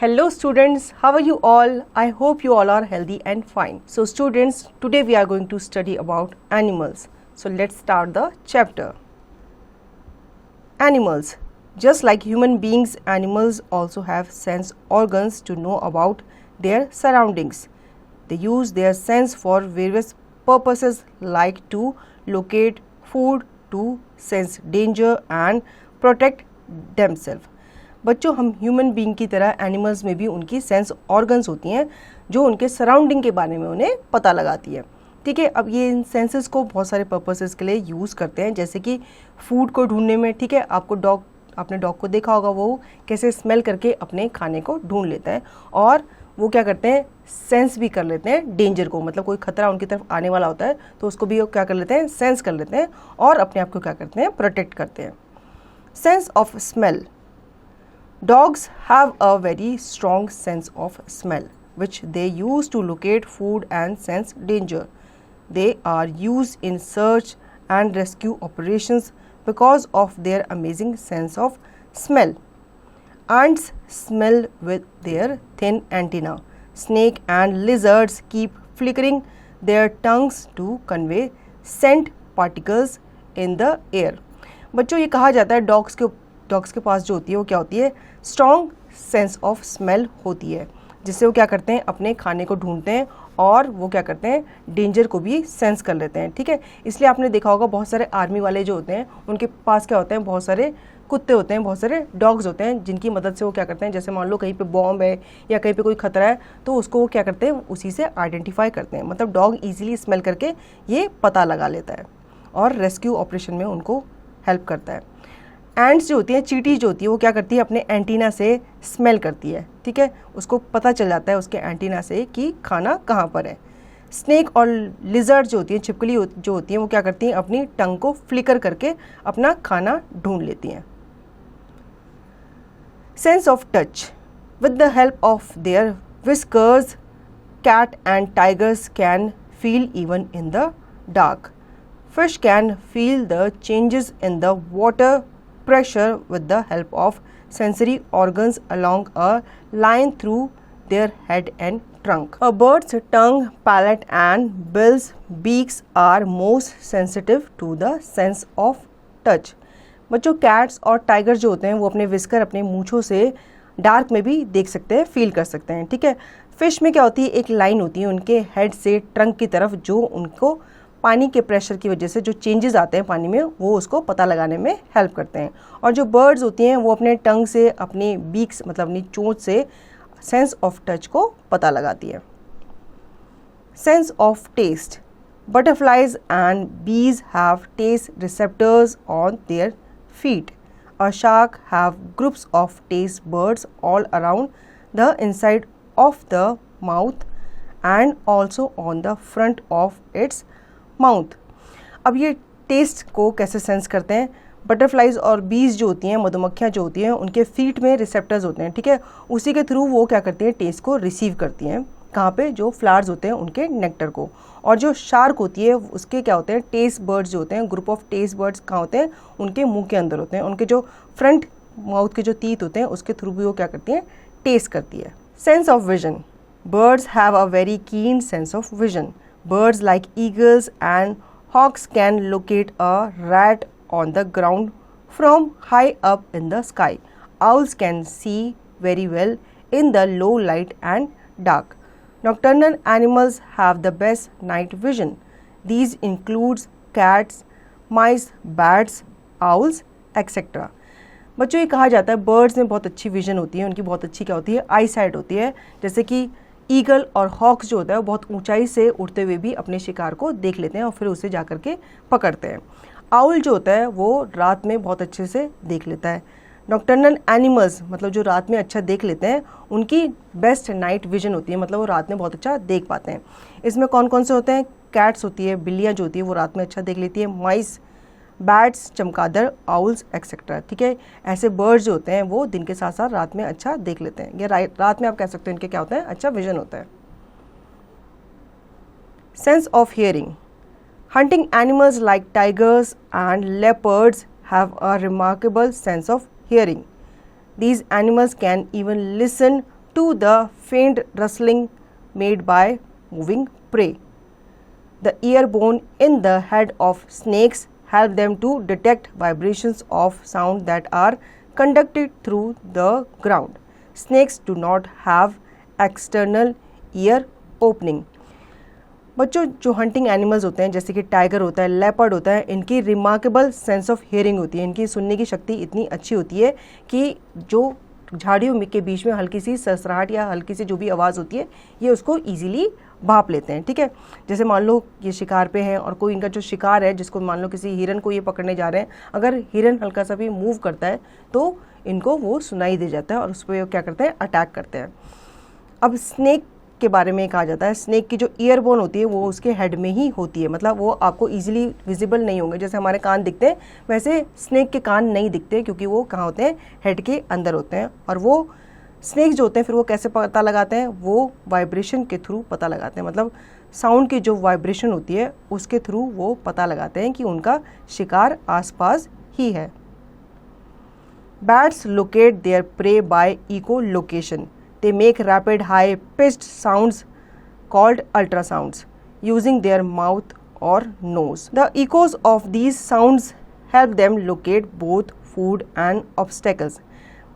Hello students, how are you all? I hope you all are healthy and fine. So students, today we are going to study about animals. So let's start the chapter. Animals. Just like human beings, animals also have sense organs to know about their surroundings. They use their sense for various purposes like to locate food, to sense danger and protect themselves. बच्चों, हम human being की तरह animals में भी उनकी sense organs होती हैं जो उनके सराउंडिंग के बारे में उन्हें पता लगाती है. ठीक है, अब ये इन सेंसेस को बहुत सारे पर्पसेस के लिए यूज़ करते हैं, जैसे कि फूड को ढूंढने में. ठीक है, आपने डॉग को देखा होगा, वो कैसे स्मेल करके अपने खाने को ढूंढ लेता है और वो क्या करते हैं, सेंस भी कर लेते हैं डेंजर को. मतलब कोई खतरा उनकी तरफ आने वाला होता है तो उसको भी वो क्या कर लेते हैं, सेंस कर लेते हैं और अपने आप को क्या करते हैं, प्रोटेक्ट करते हैं. Sense of smell. Dogs have a very strong sense of smell, which they use to locate food and sense danger. They are used in search and rescue operations because of their amazing sense of smell. Ants smell with their thin antenna. Snake and lizards keep flickering their tongues to convey scent particles in the air. बच्चों, ये कहा जाता है dogs के पास जो होती है वो क्या होती है, स्ट्रॉन्ग सेंस ऑफ स्मेल होती है, जिससे वो क्या करते हैं, अपने खाने को ढूंढते हैं और वो क्या करते हैं, डेंजर को भी सेंस कर लेते हैं. ठीक है, इसलिए आपने देखा होगा बहुत सारे आर्मी वाले जो होते हैं उनके पास क्या होते हैं, बहुत सारे कुत्ते होते हैं, बहुत सारे डॉग्स होते हैं, जिनकी मदद से वो क्या करते हैं, जैसे मान लो कहीं पे बॉम्ब है या कहीं पे कोई खतरा है तो उसको वो क्या करते हैं, उसी से आइडेंटिफाई करते हैं. मतलब डॉग ईजिली स्मेल करके ये पता लगा लेता है और रेस्क्यू ऑपरेशन में उनको हेल्प करता है. एंड्स जो होती हैं, चींटी जो होती है, वो क्या करती है, अपने एंटीना से स्मेल करती है. ठीक है, उसको पता चल जाता है उसके एंटीना से कि खाना कहाँ पर है. स्नेक और लिजर्ड जो होती हैं, छिपकली जो होती हैं, वो क्या करती हैं, अपनी टंग को फ्लिकर करके अपना खाना ढूंढ लेती हैं. Sense of touch. With the help of their whiskers, cat and tigers can feel even in the dark. Fish can feel the changes in the water pressure with the help of sensory organs along a line through their head and trunk. A bird's tongue, palate and bill's beaks are most sensitive to the sense of touch. बच्चों, cats और tiger जो होते हैं वो अपने whisker, अपने मूंछों से dark में भी देख सकते हैं, फील कर सकते हैं. ठीक है, फिश में क्या होती है, एक लाइन होती है उनके हेड से ट्रंक की तरफ जो उनको पानी के प्रेशर की वजह से जो चेंजेस आते हैं पानी में वो उसको पता लगाने में हेल्प करते हैं. और जो बर्ड्स होती हैं वो अपने टंग से, अपनी बीक्स मतलब अपनी चोंच से सेंस ऑफ टच को पता लगाती है. Sense of taste. Butterflies and bees have taste receptors on their feet. A shark have groups of taste buds all around the inside of the mouth and also on the front of its mouth. अब ये test को कैसे sense करते हैं, butterflies और बीज जो होती हैं, मधुमक्खियाँ जो होती हैं, उनके फीट में रिसेप्टर्स होते हैं. ठीक है, उसी के थ्रू वो क्या करती हैं, टेस्ट को रिसीव करती हैं. कहाँ पे, जो फ्लावर्स होते हैं उनके नेक्टर को. और जो शार्क होती है उसके क्या होते हैं, टेस्ट बर्ड्स जो होते हैं, ग्रुप ऑफ टेस्ट बर्ड्स कहाँ होते हैं, उनके मुंह के अंदर होते हैं. उनके जो फ्रंट माउथ के जो टीथ होते हैं उसके थ्रू भी वो क्या करती हैं, टेस्ट करती है. Sense of vision. Birds have a very keen sense of vision. Birds like eagles and hawks can locate a rat on the ground from high up in the sky. Owls can see very well in the low light and dark. Nocturnal animals have the best night vision. These includes cats, mice, bats, owls, etc. बच्चों, ये कहा जाता है birds में बहुत अच्छी vision होती है, उनकी बहुत अच्छी क्या होती है, आई साइट होती है. जैसे कि ईगल और हॉक्स जो होता है वो बहुत ऊंचाई से उड़ते हुए भी अपने शिकार को देख लेते हैं और फिर उसे जा कर के पकड़ते हैं. आउल जो होता है वो रात में बहुत अच्छे से देख लेता है. नॉक्टर्नल एनिमल्स मतलब जो रात में अच्छा देख लेते हैं, उनकी बेस्ट नाइट विजन होती है, मतलब वो रात में बहुत अच्छा देख पाते हैं. इसमें कौन कौन से होते हैं, कैट्स होती है, बिल्लियाँ जो होती है वो रात में अच्छा देख लेती है, माइस, बैट्स, चमगादड़, आउल्स एक्सेट्रा. ठीक है, ऐसे बर्ड्स जो होते हैं वो दिन के साथ साथ रात में अच्छा देख लेते हैं, या रात में आप कह सकते हो इनके क्या होता है, अच्छा विजन होता है. Sense of hearing. Hunting animals like tigers and leopards have a remarkable sense of hearing. These animals can even listen to the faint rustling made by moving prey. The ear bone in the head of snakes help them to detect vibrations of sound that are conducted through the ground. Snakes do not have external ear opening. बच्चों, जो hunting animals होते हैं जैसे कि tiger होता है, leopard होता है, इनकी रिमार्केबल सेंस ऑफ हियरिंग होती है। इनकी सुनने की शक्ति इतनी अच्छी होती है कि जो झाड़ियों के बीच में हल्की सी सरसराहट या हल्की सी जो भी आवाज़ होती है ये उसको ईजिली भाप लेते हैं। ठीक है, जैसे मान लो ये शिकार पे हैं और कोई इनका जो शिकार है, जिसको मान लो किसी हिरन को ये पकड़ने जा रहे हैं, अगर हिरन हल्का सा भी मूव करता है तो इनको वो सुनाई दे जाता है और उस पर क्या करते हैं, अटैक करते हैं। अब स्नेक के बारे में कहा जाता है, स्नेक की जो ईयर बोन होती है वो उसके हेड में ही होती है, मतलब वो आपको इजीली विजिबल नहीं होंगे। जैसे हमारे कान दिखते हैं वैसे स्नेक के कान नहीं दिखते, क्योंकि वो कहाँ होते हैं, हेड के अंदर होते हैं। और वो स्नेक जो होते हैं फिर वो कैसे पता लगाते हैं, वो वाइब्रेशन के थ्रू पता लगाते हैं, मतलब साउंड की जो वाइब्रेशन होती है उसके थ्रू वो पता लगाते हैं कि उनका शिकार आसपास ही है। Bats locate their prey by echolocation. They make rapid high-pitched sounds called ultrasounds using their mouth or nose. The echoes of these sounds help them locate both food and obstacles.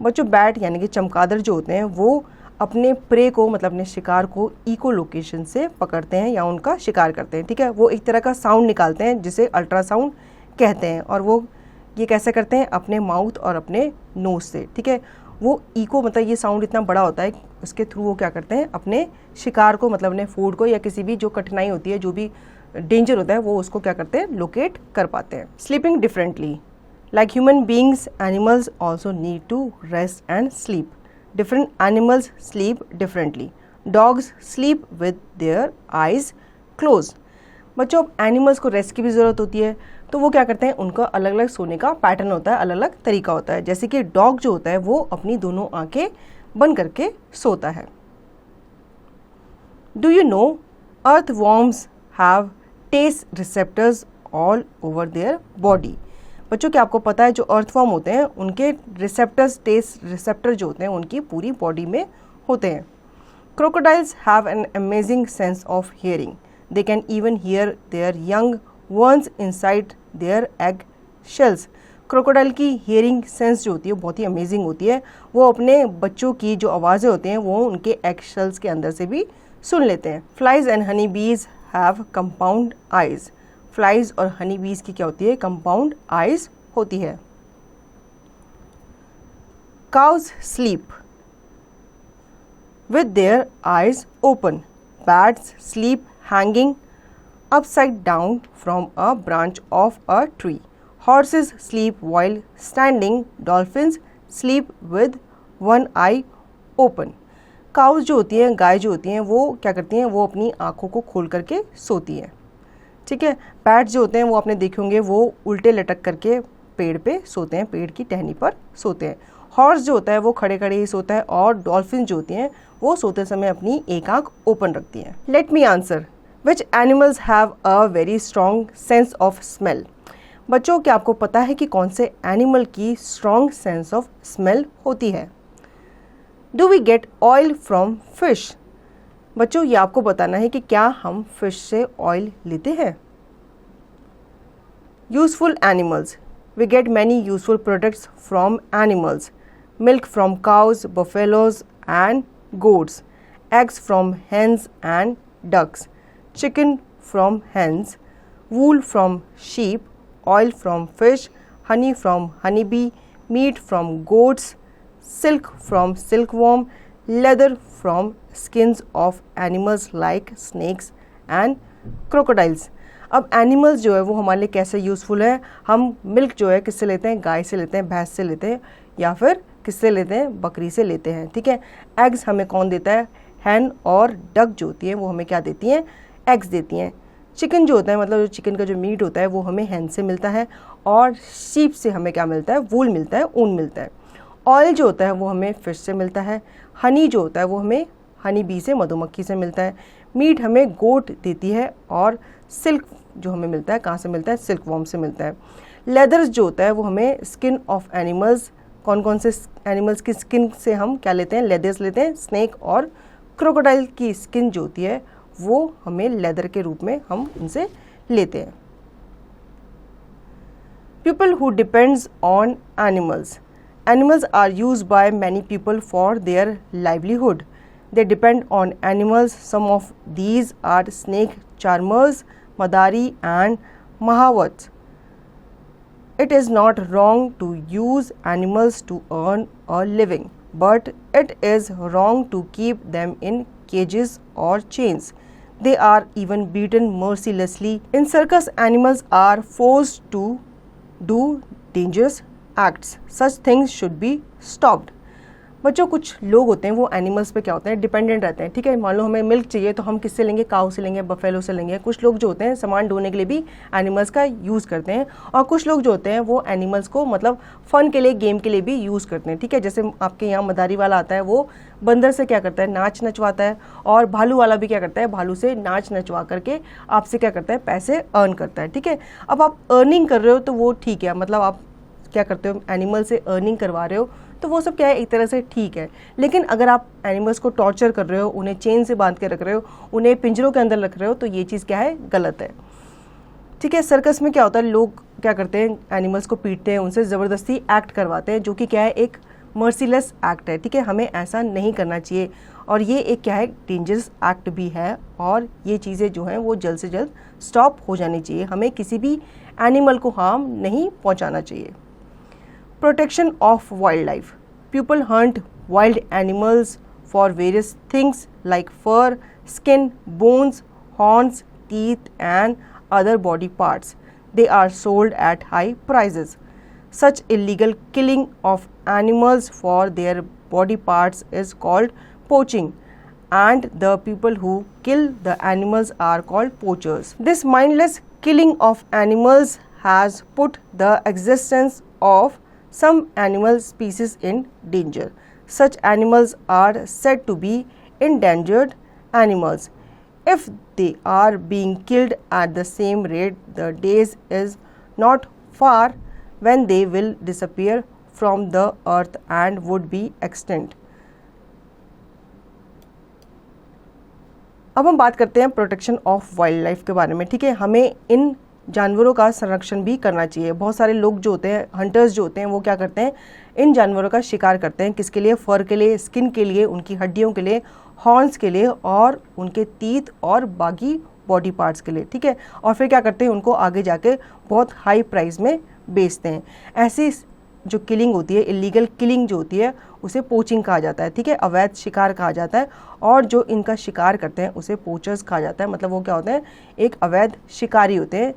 बच्चों, बैट यानी कि चमगादड़ जो होते हैं वो अपने pray को, मतलब अपने शिकार को इको लोकेशन से पकड़ते हैं या उनका शिकार करते हैं। ठीक है, वो एक तरह का साउंड निकालते हैं जिसे अल्ट्रासाउंड कहते हैं, और वो ये कैसे करते हैं, अपने माउथ और अपने नोज से। ठीक है, वो इको मतलब ये साउंड इतना बड़ा होता है, उसके थ्रू वो क्या करते हैं, अपने शिकार को, मतलब अपने फूड को या किसी भी जो कठिनाई होती है, जो भी डेंजर होता है, वो उसको क्या करते हैं, लोकेट कर पाते हैं। Sleeping differently, like human beings, animals also need to rest and sleep. Different animals sleep differently. Dogs sleep with their eyes closed. बच्चों, एनिमल्स को रेस्ट की भी ज़रूरत होती है, तो वो क्या करते हैं, उनका अलग अलग सोने का पैटर्न होता है, अलग अलग तरीका होता है। जैसे कि डॉग जो होता है वो अपनी दोनों आंखें बंद करके सोता है। Do you know earthworms have taste receptors all over their body. बच्चों, क्या आपको पता है जो अर्थवॉर्म होते हैं उनके रिसेप्टर्स, टेस्ट रिसेप्टर जो होते हैं उनकी पूरी बॉडी में होते हैं. Crocodiles have an amazing sense of hearing. They can even hear their young ones inside their egg shells. Crocodile की हियरिंग सेंस जो होती है बहुत ही अमेजिंग होती है. वो अपने बच्चों की जो आवाज़ें होती हैं वो उनके एग शेल्स के अंदर से भी सुन लेते हैं. फ्लाइज एंड हनी बीज हैव कंपाउंड आइज. फ्लाइज और हनी बीज की क्या होती है, कंपाउंड आइज होती है. Cows sleep with their eyes open. Bats sleep hanging upside down from a branch of a tree. Horses sleep while standing. Dolphins sleep with one eye open. Cows जो होती हैं, गाय जो होती हैं, वो क्या करती हैं, वो अपनी आँखों को खोल करके सोती हैं. ठीक है. बैट जो होते हैं वो आपने देखे होंगे, वो उल्टे लटक करके पेड़ पे सोते हैं, पेड़ की टहनी पर सोते हैं. हॉर्स जो होता है वो खड़े खड़े ही सोता है, और डॉल्फिन जो होती हैं वो सोते समय अपनी एक आँख ओपन रखती हैं. Let me answer. Which animals have a very strong sense of smell? बच्चों, क्या आपको पता है कि कौन से एनिमल की स्ट्रॉन्ग सेंस ऑफ स्मेल होती है? Do we get oil from fish? बच्चों, ये आपको बताना है कि क्या हम फिश से ऑयल लेते हैं? Useful animals. We get many useful products from animals. Milk from cows, buffaloes and goats. Eggs from hens and ducks. Chicken from hens, wool from sheep, oil from fish, honey from honeybee, meat from goats, silk from silkworm, leather from skins of animals like snakes and crocodiles. अब animals जो है वो हमारे लिए कैसे useful है? हम milk जो है किससे लेते हैं? गाय से लेते हैं, भैंस से लेते हैं, या फिर किससे लेते हैं? बकरी से लेते हैं. ठीक है. एग्स हमें कौन देता है? हैन और डक जो होती हैं वो हमें क्या देती हैं? एग्स देती हैं. चिकन जो होता है, मतलब जो चिकन का जो मीट होता है वो हमें हैन से मिलता है, और शीप से हमें क्या मिलता है? वूल मिलता है, ऊन मिलता है. ऑयल जो होता है वो हमें फिश से मिलता है. हनी जो होता है वो हमें हनी बी से, मधुमक्खी से मिलता है. मीट हमें गोट देती है, और सिल्क जो हमें मिलता है कहाँ से मिलता है? सिल्क वॉर्म से मिलता है. लेदर्स जो होता है वो हमें स्किन ऑफ एनिमल्स कौन कौन से एनिमल्स की स्किन से हम क्या लेते हैं, लेदर्स लेते हैं, स्नेक और क्रोकोडाइल की स्किन जो होती है वो हमें लेदर के रूप में हम उनसे लेते हैं। People who depends on animals. Animals are used by many people for their livelihood. They depend on animals. Some of these are snake charmers, madari and mahawats. It is not wrong to use animals to earn a living, but it is wrong to keep them in cages or chains. They are even beaten mercilessly. In circus, animals are forced to do dangerous acts. Such things should be stopped. बच्चों कुछ लोग होते हैं वो animals पे क्या होते हैं, डिपेंडेंट रहते हैं। ठीक है, मान लो हमें मिल्क चाहिए तो हम किससे लेंगे, काऊ से लेंगे, बफेलो से लेंगे। कुछ लोग जो होते हैं सामान ढोने के लिए भी एनिमल्स का यूज़ करते हैं, और कुछ लोग जो होते हैं वो एनिमल्स को मतलब फ़न के लिए, गेम के लिए भी यूज़ करते हैं। ठीक है, जैसे आपके यहाँ मदारी वाला आता है, वो बंदर से क्या करता है, नाच नचवाता है, और भालू वाला भी क्या करता है, भालू से नाच नचवा करके आपसे क्या करता है, पैसे अर्न करता है। ठीक है, अब आप अर्निंग कर रहे हो तो वो ठीक है, मतलब आप क्या करते हो, एनिमल से अर्निंग करवा रहे हो, तो वो सब क्या है, एक तरह से ठीक है। लेकिन अगर आप एनिमल्स को टॉर्चर कर रहे हो, उन्हें चेन से बांध के रख रहे हो, उन्हें पिंजरों के अंदर रख रहे हो, तो ये चीज़ क्या है, गलत है। ठीक है, सर्कस में क्या होता है, लोग क्या करते हैं, एनिमल्स को पीटते हैं, उनसे ज़बरदस्ती एक्ट करवाते हैं, जो कि क्या है, एक मर्सीलेस एक्ट है। ठीक है, हमें ऐसा नहीं करना चाहिए, और ये एक क्या है, डेंजरस एक्ट भी है, और ये चीज़ें जो हैं वो जल्द से जल्द स्टॉप हो जानी चाहिए। हमें किसी भी एनिमल को हार्म नहीं पहुँचाना चाहिए। Protection of wildlife. People hunt wild animals for various things like fur, skin, bones, horns, teeth and other body parts. They are sold at high prices. Such illegal killing of animals for their body parts is called poaching, and the people who kill the animals are called poachers. This mindless killing of animals has put the existence of some animal species in danger. Such animals are said to be endangered animals. If they are being killed at the same rate, the days is not far when they will disappear from the earth and would be extinct. अब हम बात करते हैं protection of wild life के बारे में। ठीक है, हमें इन जानवरों का संरक्षण भी करना चाहिए। बहुत सारे लोग जो होते हैं, हंटर्स जो होते हैं, वो क्या करते हैं, इन जानवरों का शिकार करते हैं। किसके लिए, फर के लिए, स्किन के लिए, उनकी हड्डियों के लिए, हॉर्न्स के लिए और उनके टीथ और बाकी बॉडी पार्ट्स के लिए। ठीक है, और फिर क्या करते हैं, उनको आगे जाके बहुत हाई प्राइस में बेचते हैं। ऐसी जो किलिंग होती है, इलीगल किलिंग जो होती है, उसे पोचिंग कहा जाता है। ठीक है, अवैध शिकार कहा जाता है, और जो इनका शिकार करते हैं उसे पोचर्स कहा जाता है। मतलब वो क्या होते हैं, एक अवैध शिकारी होते हैं,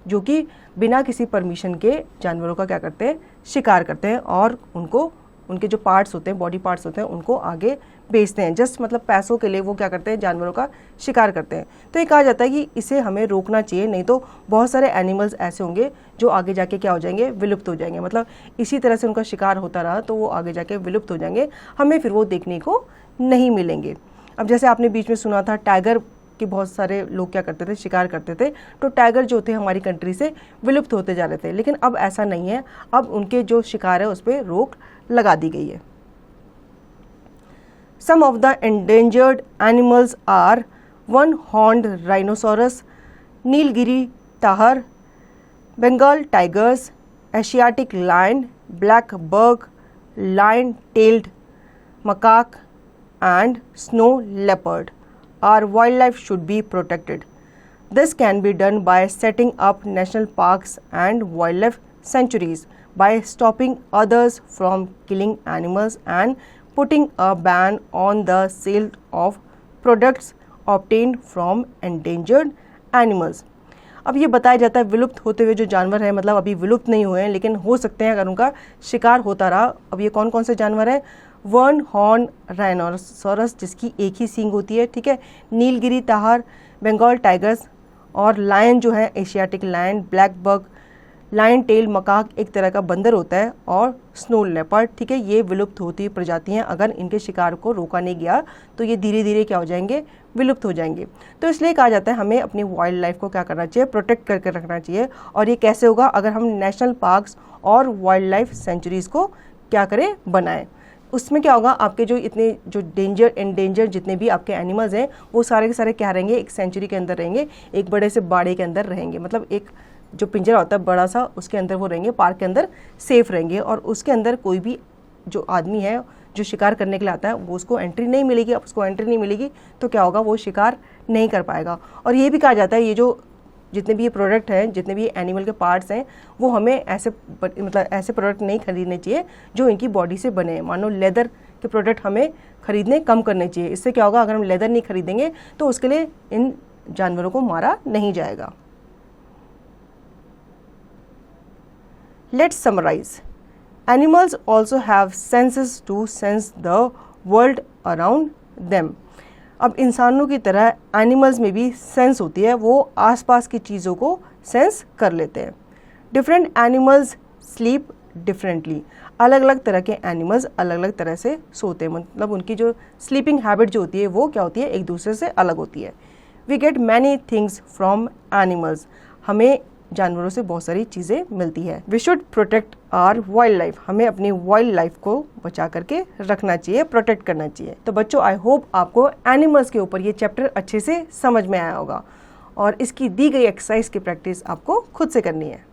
जो कि बिना किसी परमिशन के जानवरों का क्या करते हैं, शिकार करते हैं, और उनको उनके जो पार्ट्स होते हैं, बॉडी पार्ट्स होते हैं, उनको आगे बेचते हैं। जस्ट मतलब पैसों के लिए वो क्या करते हैं, जानवरों का शिकार करते हैं। तो ये कहा जाता है कि इसे हमें रोकना चाहिए, नहीं तो बहुत सारे एनिमल्स ऐसे होंगे जो आगे जाके क्या हो जाएंगे, विलुप्त हो जाएंगे। मतलब इसी तरह से उनका शिकार होता रहा तो वो आगे जाके विलुप्त हो जाएंगे, हमें फिर वो देखने को नहीं मिलेंगे। अब जैसे आपने बीच में सुना था, टाइगर कि बहुत सारे लोग क्या करते थे, शिकार करते थे, तो टाइगर जो थे हमारी कंट्री से विलुप्त होते जा रहे थे। लेकिन अब ऐसा नहीं है, अब उनके जो शिकार है उस पर रोक लगा दी गई है। Some of the endangered animals are one-horned rhinoceros, Nilgiri tahar, Bengal tigers, Asiatic lion, black buck, lion-tailed macaque, and snow leopard. Our wildlife should be protected. This can be done by setting up national parks and wildlife sanctuaries, by stopping others from killing animals and putting a ban on the sale of products obtained from endangered animals. अब ये बताया जाता है विलुप्त होते हुए जो जानवर हैं, मतलब अभी विलुप्त नहीं हुए हैं लेकिन हो सकते हैं अगर उनका शिकार होता रहा। अब ये कौन कौन से जानवर हैं, वन हॉर्न राइनोसोरस जिसकी एक ही सींग होती है, ठीक है, नीलगिरी ताहर, बंगाल टाइगर्स, और लायन जो है Asiatic lion, black buck, lion tail macaque एक तरह का बंदर होता है, और स्नो लेपर्ड। ठीक है, ये विलुप्त होती हुई प्रजाति हैं। अगर इनके शिकार को रोका नहीं गया तो ये धीरे धीरे क्या हो जाएंगे, विलुप्त हो जाएंगे। तो इसलिए कहा जाता है हमें अपनी वाइल्ड लाइफ को क्या करना चाहिए, प्रोटेक्ट करके रखना चाहिए। और ये कैसे होगा, अगर हम नेशनल पार्क्स और वाइल्ड लाइफ सेंचुरीज़ को क्या करें, बनाएं। उसमें क्या होगा, आपके जो इतने जो एंडेंजर जितने भी आपके एनिमल्स हैं वो सारे के सारे क्या रहेंगे, एक सेंचुरी के अंदर रहेंगे, एक बड़े से बाड़े के अंदर रहेंगे, मतलब एक जो पिंजरा होता है बड़ा सा उसके अंदर वो रहेंगे, पार्क के अंदर सेफ रहेंगे, और उसके अंदर कोई भी जो आदमी है जो शिकार करने के लिए आता है वो उसको एंट्री नहीं मिलेगी। अब उसको एंट्री नहीं मिलेगी तो क्या होगा, वो शिकार नहीं कर पाएगा। और ये भी कहा जाता है ये जो जितने भी ये प्रोडक्ट हैं, जितने भी एनिमल के पार्ट्स हैं, वो हमें ऐसे मतलब ऐसे प्रोडक्ट नहीं खरीदने चाहिए जो इनकी बॉडी से बने। मानो लेदर के प्रोडक्ट हमें खरीदने कम करने चाहिए। इससे क्या होगा, अगर हम लेदर नहीं खरीदेंगे तो उसके लिए इन जानवरों को मारा नहीं जाएगा। Let's summarize. Animals also have senses to sense the world around them. अब इंसानों की तरह एनिमल्स में भी सेंस होती है, वो आसपास की चीज़ों को सेंस कर लेते हैं। Different animals sleep differently. अलग अलग तरह के एनिमल्स अलग अलग तरह से सोते हैं, मतलब उनकी जो स्लीपिंग हैबिट जो होती है वो क्या होती है, एक दूसरे से अलग होती है। We get many things from animals. हमें जानवरों से बहुत सारी चीज़ें मिलती है। We should protect our wild life. हमें अपनी वाइल्ड लाइफ को बचा करके रखना चाहिए, प्रोटेक्ट करना चाहिए। तो बच्चों, आई होप आपको एनिमल्स के ऊपर ये चैप्टर अच्छे से समझ में आया होगा, और इसकी दी गई एक्सरसाइज की प्रैक्टिस आपको खुद से करनी है।